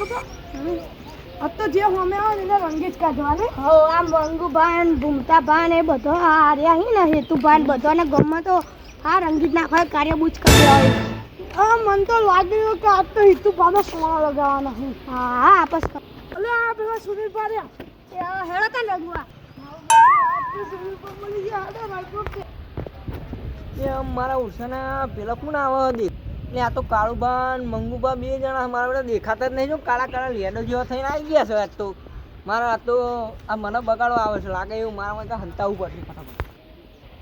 ખબર તો તો જે હમે આવે એને રંગે જ કાઢવાને હો આમ મંગુભાન ભૂમતાભાન એ બધો આ રહ્યા હી ને હેતુભાન બધાને ગમમાં તો આ રંગીત નાખવા કાર્ય બુજ કરી દેવાય. મન તો લાગ્યું કે આ તો હિતુ ભાનો સોના લગાવવાના છે. હા આપસ અલે આ પેલા સુનિલ પાડ્યા હેળો કા લગવા સુનિલ પર મળી ગયા હાડે રાખ્યો કે મારા ઉર્સાના પેલા કોણ આવે દે એટલે આ તો કાળુબા ને મંગુબા બે જણા મારા બધા દેખાતા જ નહીં. જો કાળા કાળા લેડો જેવા થઈને આવી ગયા છે. આજ તો મારા આ તો આ મને બગાડો આવે છે લાગે એવું. મારા મને હંતાવું પડશે ફટાફટ.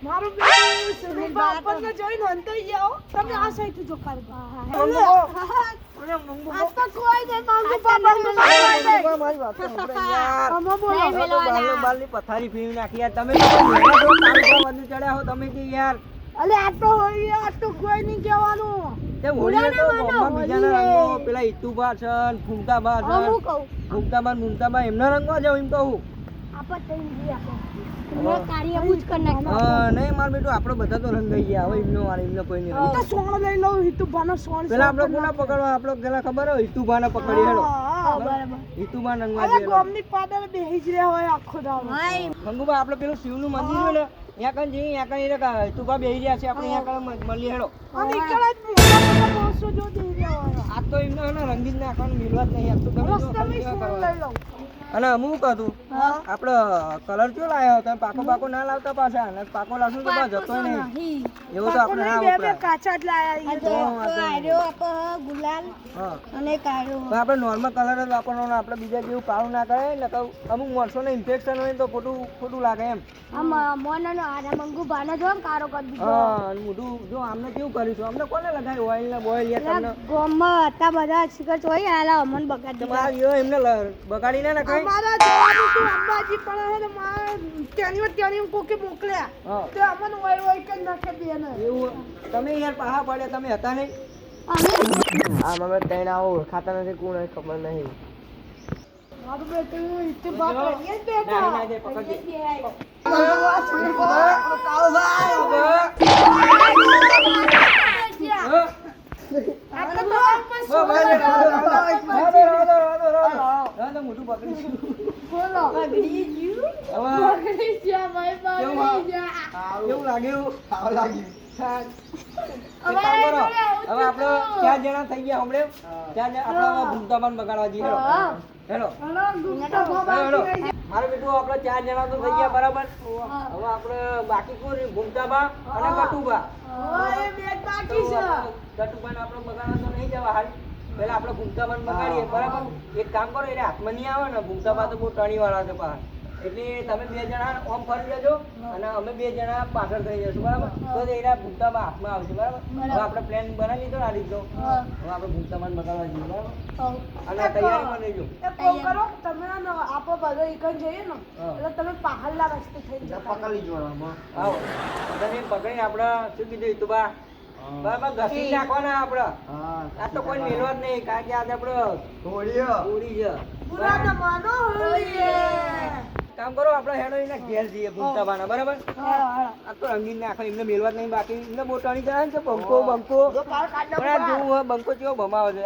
મારું બેટું સુનિલ બા આપણને જોઈને હંતાઈ ગયા. તમે આ સાઈડ જો કાઢ હા આ તો કોઈ દે માંગુ પાપા મારી વાત સાંભળો યાર. અમે બોલો નહીં, બાલની બાલની પથારી ફેરવી નાખી યાર. તમે કાળુબા વધુ ચડ્યા હો તમે કે યાર. અલે આ તો હોય આ તો કોઈ નહીં કહેવાનું. તે હોળીએ તો ગામમાં બીજાના રંગો પેલા ઈતુબા છે ફૂમતાબા છે હું કહું ફૂમતાબા એમના રંગમાં જાવ એમ કહું. આપત થઈ ગયા આપણે કાર્ય બુજ કરી નાખ્યો. હા નહીં માર બેટું આપણે બધા તો રંગાઈ ગયા. હવે એમનો વાળ એમને કોઈ નહીં રંગાઈ. તો સોણ લઈ લઉં હિતુ ભાનો સોણ પેલા આપણે કોના પકડવા આપણે પેલા ખબર હોય હિતુબાને પકડી હેડો. બરાબર હિતુબા રંગવા અરે દે. ગોમની પાદર બેહી જ રહ્યા હોય આખો દાડો. ભાઈ મંગુબા આપણે પેલું શિવનું મંદિર હોય ને ત્યાં કણ જઈએ ત્યાં કણ હિતુબા બેહી રહ્યા છે. આપણે ત્યાં કણ મળી હેડો. અને એકલા જ મોટા મોટા માણસો જો દેઈ રહ્યા હોય. આ તો એમને હે ને રંગીત નાખવાનું મિલવા જ નહીં. આ તો તમે જો રસ્તામાં કેવા સોણ કરવા. લઈ લઉં. અને હું કહું આપણે કલર કયો લાવ્યો તમે પાકો પાકો ના લાવતા પાછા અને પાકો લાવશું તો પાછો જતો નહીં. એવું તો આપણે ના બે બે વપરાય. કાચા જ લાયા ઈ તો. ગુલાલ હા અને કાળો પણ આપણે નોર્મલ કલર જ વાપરવાનો. આપણે બીજા જેવું કાળું ના કરે ને તો અમુક માણસોને ઇન્ફેક્શન હોય તો ખોટું લાગે એમ. આમ મોનો આરા મંગુ ભાનો જો આમ કારો કરી દીધો. હા અને મોઢું જો આમને કેવું કરીશું અમને કોને લગાવ્યું ઓઇલ ને બોઇલ યાર તમને ગોમમાં હતા બધા શિખર જોઈ આલા અમન બગાડી દીધા. તમારા યો એમને બગાડી ના નખાય. અમારા જવાનું હતું અંબાજી પણ હે ને મારા ત્યાંની કોકે મોકલ્યા હા તે અમને ઓય ઓય કરી નાખે બેન. એવું તમે યાર પાહા પડ્યા તમે હતા નહીં. અમે આ અમે ત્રણ આવો ઓળખાતા નથી કોણ હોય ખબર નહીં. મારું બેટું ઇતે બાપ લઈએ જ ના બેટા. ના દે પકડ દે. આપણે તો આપસ મોટું પકડી બોલો. હવે પકડી જા ભાઈ પકડી જા. કેવું લાગ્યું? એક હવે કામ કરો. હવે હવે આપણે 4 જણા થઈ ગયા હમણે 4 જણા આપણે ભૂમતાબાન બગાડવા જઈએ. હેલો હલો ગુપ્તા હેલો બાબા હેલો મારે બેટું આપણે 4 જણા તો થઈ ગયા બરાબર. હવે આપણે બાકી કોણ ભૂમતાબા અને ગટુબા. ઓય બે જ બાકી છે. ગટુબાને આપણે બગાડવા તો નહીં જવા હાલ. પહેલા આપણે ભૂમતાબાન બગાડીએ બરાબર. એક કામ કરો એટલે હાથમાં નહીં આવે ને ભૂમતાબા તો બહુ ટણી વાળા છે પાછા. એટલે તમે 2 જણા ઓમ ફરી જજો અને અમે 2 જણા પાછળ થઈ જશું બરાબર. તો એના ભૂમતાબા હાથમાં આવશે બરાબર. હવે આપણે પ્લાન બનાવી લીધો ને આ રીતનો. હવે આપણે ભૂમતાબાન બગાડવા જઈએ બરાબર. અને તૈયારીમાં રહેજો. એક કામ કરો તમે ને આપો બધો એકન જઈએ ને હા. એટલે તમે પહાડલા રસ્તે થઈ જાવ. આવો તમે પકડીને આપણે શું કીધું ઈતુબા બરાબર ઘસી નાખવાના આપણે. આ તો કોઈ મેળવા જ નહીં કારણ કે આજે આપણે હોળી છે. પૂરા જમાનો હોળી. કામ કરો આપણે હેડો એના ઘેર જઈએ ભૂમતાબાના બરાબર. આ તો રંગીન નાખો એમને મેળવા જ નહીં બાકી એમને બોટાણી ચડાવે ને છે બંકો પણ આ જેવું હોય બંકો જેવો ભમાવે છે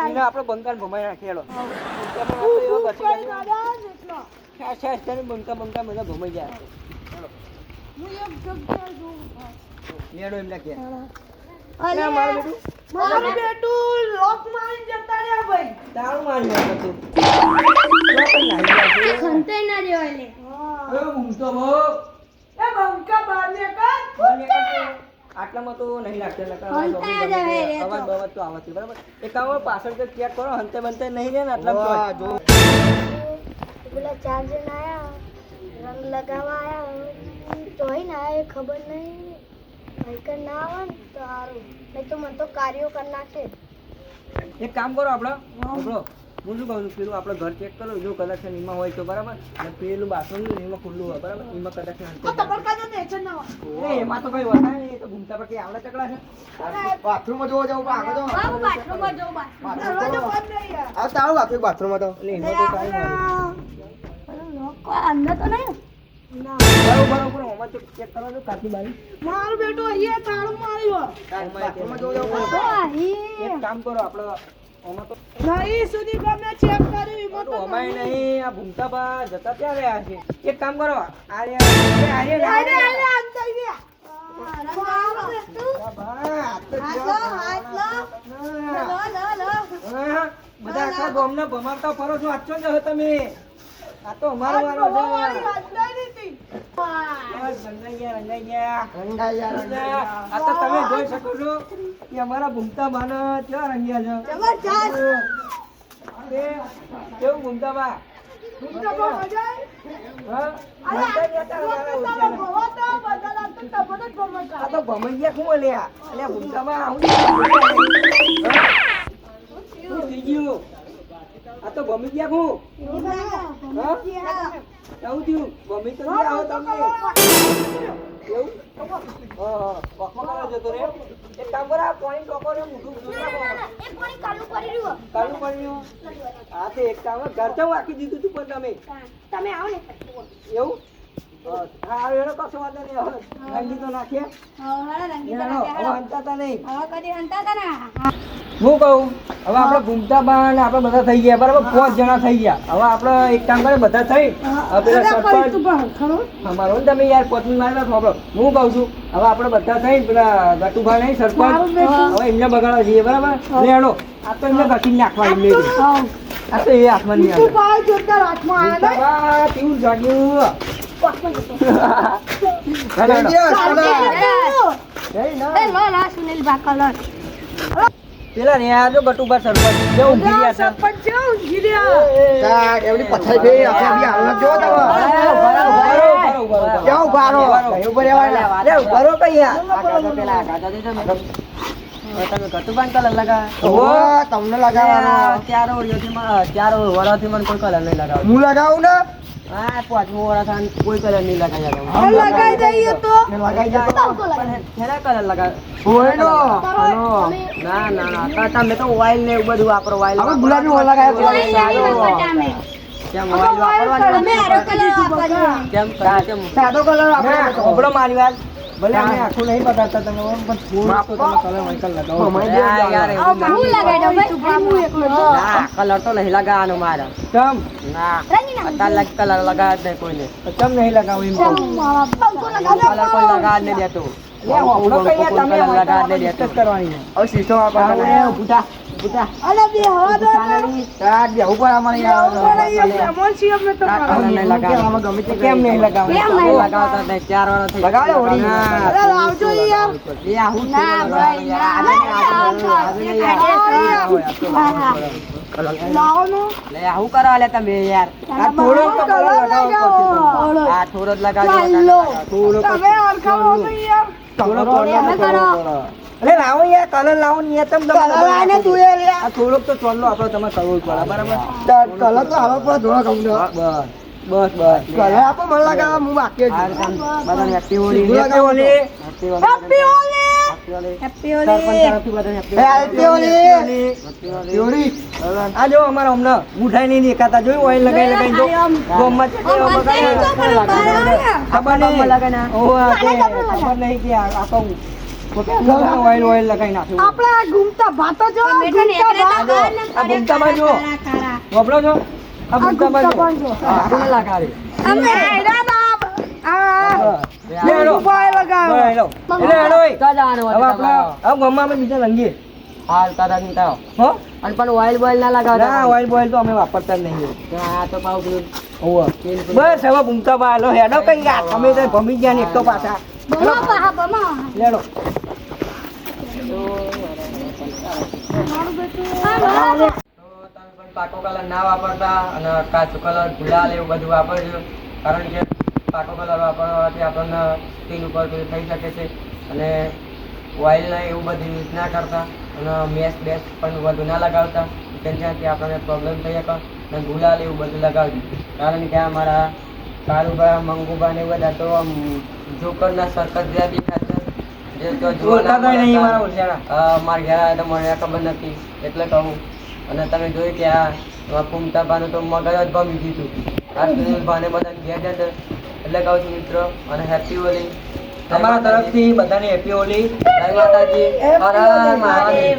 એને આપણે બંકાને ભમાઈ નાખીએ હેડો. કોઈ દાદા જેટલો. બંકા બધા ભમાઈ જાય. હું એક જગ્યાએ જોઉં છું. હેડો એમના ઘેર. અલે મારું બેટું મારું બેટું લોક મારીને જતા રહ્યા ભાઈ. તારું મારી નાખ્યું તું. ખંતાઈ ના દેવાય લે. એ બંકા બાને કર. આટલામાં તો નહીં લાગતો હંતાઈ જ હે રે તો. અવાજ બવાજ તો આવે છે બરાબર. એક કામ કરો, પાછળ ચેક કરો હંતે બંતે નહીં રહે ને આટલા પેલા 4 જણ આયા રંગ લગાવવા આયા તોય ના આયા ખબર નહીં ભાઈકર ના આવે ને તો સારું નહીં તો મને તો કાર્યો કરી નાખે. એક કામ કરો આપણે આપણો હું શું કહું છું પેલું આપણે ઘર ચેક કરો જો કદાચ એમાં હોય તો બરાબર. અને પેલું બાથરૂમ એમાં ખુલ્લું હોય બરાબર એમાં કદાચ તબરકાનો નેચર ના હોય. એમાં તો કઈ હોતા નહીં. એ તો ઘૂમતા પર કઈ આવડા ચકડા છે. બાથરૂમમાં જોવા જાવ આગળ તો બાબુ બાથરૂમમાં જવું દરવાજો બંધ નહીં યાર. આ તારું બાકી બાથરૂમમાં તો એટલે એમાં તો કાંઈ નહીં. લોકો અંદર તો નહીં બરાબર આમાં તો ચેક કરો છો કાચી બારી. મારું બેટું અહીંયા તાળું માર્યું. બાથરૂમમાં જોવા જાવ. આહી એક કામ કરો આપણે આમાં તો નહીં સુધી ગમે ચેક કર્યું એમાં તો અમાય નહીં આ ભૂમતા બા જતા ક્યાં રહ્યા છે એક કામ કરો આ રે આને આને આમ થઈ ગયા બધા આખા ગામને ભમાવતા ફરો છો આચો જ તમે આ તો અમારો વારો છે બસ રંગાઈ ગયા. આ તો તમે જોઈ શકો છો કે અમારા ભૂમતા બાને કેવા રંગ્યા છે કેવું ભૂમતા બા હા? ભૂમતા ગયા તા અમારા ઓછાના. આ તો ભમાઈ ગયા શું લ્યા અલ્યા ભૂમતા બા આવું શું થઈ ગયું? આ તો ભમી ગયા હું હા? આવું થયું ભમી તો ગયા આવો તમે એવું હા કોકમાં કરો જતો રે એક કામ કરો આ પાણી ટોકો રે મોઢું જોઈ નાખો કાલું પડી રહ્યું હા તે એક કામ ઘર તો આખી દીધું તું પણ તમે આવો ને એવું હા એનો કશો વાંધો નહીં હવે રંગી તો નાખીએ હવે હંતાતા નહીં હું કહું હવે આપણે ઘૂમતા બાણ આપણે બધા થઈ ગયા બરાબર 5 જણા થઈ ગયા હવે આપણે એક કામ કરે બધા થઈ હવે પેલા સરપંચ અમારો ને તમે યાર પોતની મારી નાખો આપણે હું કહું છું હવે આપણે બધા થઈ પેલા ગટુભા નહીં સરપંચ હવે એમને બગાડવા જઈએ બરાબર લેડો આ તો એમને ઘટી નાખવા એમને આ તો એ હાથમાં નહીં આવે કેવું જાગ્યું પેલા ને આ જો ગટુભા સરપંચ જે ઊંઘી ગયા છે એવડી પથારી ફેરી આપણે બી હાલત જો તમે કેવું બારો ઉપર એવા લે બારો કઈ તમે ગટુભા કલર લગા ઓ તમને લગાવવાનો ચારો વરાથી મને કોઈ કલર નહીં લગાવ હું લગાવું ને હા 5મો વરા થાય કોઈ કલર નહીં લગાવ્યા લગાઈ દઈએ તો લગાઈ જાય ખેરા કલર લગાવ ઓયનો ના ના ના તમે તો ઓઇલ ને એવું બધું વાપરો ઓઇલ આપણે ગુલાબી ઓલા લગાવ્યો કેમ ઓઇલ વાપરવાનું કેમ સાદો કલર આપણે ઓબળો મારી વાત ભલે અમે આખું નહીં બગાડતા તમે પણ થોડું તો તમે કલર વહીકલ લગાવો યાર કલર તો નહીં લગાવવાનો મારા કેમ ના અત્યારે કલર લગાવ જ નહીં કોઈને કેમ નહીં લગાવું એમ કહું કલર કોઈ લગાવ જ નહીં દેતું કરવાની હવે શીશો આપણે બુટા બુટા અલે બે હવા દો તાર બે ઉપર અમારે ગમે તે કેમ નહીં લગાવતા નહીં 4 વાર થઈ લગાડો હોળી. અરે લાવજો યાર એ આ હું લાવો ને લે આવું કરો લે તમે યાર આ થોડો તો કલર લગાવો આ થોડો જ લગાવજો થોડો તમે અરખાવો તો યાર થોડો અરે લાવો યાર કલર લાવો ને યાર તમે કલર આને તું એ લે આ થોડોક તો ચોલ્લો આપણે તમે કરવો જ પડે બરાબર કલર તો હવે પર ધોળા કમ દો બસ બસ કલર આપો મને લગાવવા હું બાકી જ છું. બધાને happy Holi happy Holi happy Holi happy Holi sarpanch તરફથી બધાને હેપી હોલી. હોલી આ જો અમારા હમણાં ઉઠાઈ નહીં દેખાતા જોયું ઓઇલ લગાઈ લગાઈ જો ગોમમાં છે તે ખબર નહીં ખબર નહીં કે આ તો ઓઇલ ઓઇલ લગાઈ નાખ્યું આપણે આ ઘૂમતા ભાતો જો આ ભૂમતા બાજુ વપરો છો આ ભૂમતા બાજુ હા કોને લગાડે અમે હેડા ના આ લે હેડો ઉપાય લગાવો હેડો એટલે હેડો હવે આપણે હવે ગોમમાં અમે બીજા લંગીએ હાલ તારા ની તારો હો અને પણ ઓઇલ બોઇલ ના લગાવતા ના ઓઇલ બોઇલ તો અમે વાપરતા જ નહીં આ તો પાવ ઓવ બસ હવે ભૂમતા બા લો હેડો કઈ આ તમે તો ભમી ગયા ને એક તો પાછા લેડો પાકો કલર ના વાપરતા અને કાચો કલર ગુલાલ એવું બધું વાપરજો કારણ કે પાકો કલર વાપરવાથી આપણને સ્કિન ઉપર પેલું થઈ શકે છે અને ઓઇલ એવું બધું યુઝ ના કરતા અને મેસ બેસ પણ વધુ ના લગાવતા ત્યાંથી આપણને પ્રોબ્લેમ થઈ શકે અને ગુલાલ એવું બધું લગાવજો કારણ કે અમારા કાળુભા મંગુભા ને બધા તો આમ જોકરના સર્કસ જેવા દેખાય છે જે તો જોતા નહીં મારા ઘેર તો મને ખબર નથી એટલે કહું અને તમે જોયું કે આ ભૂમતા ભાનું તો મગજ જ ભમી દીધું આ સુનિલ ભાને બધા ઘેર જાય એટલે કહું છું મિત્રો અને હેપી હોલી તમારા તરફથી બધાને હેપી હોલી જય માતાજી હર હર મહાદેવ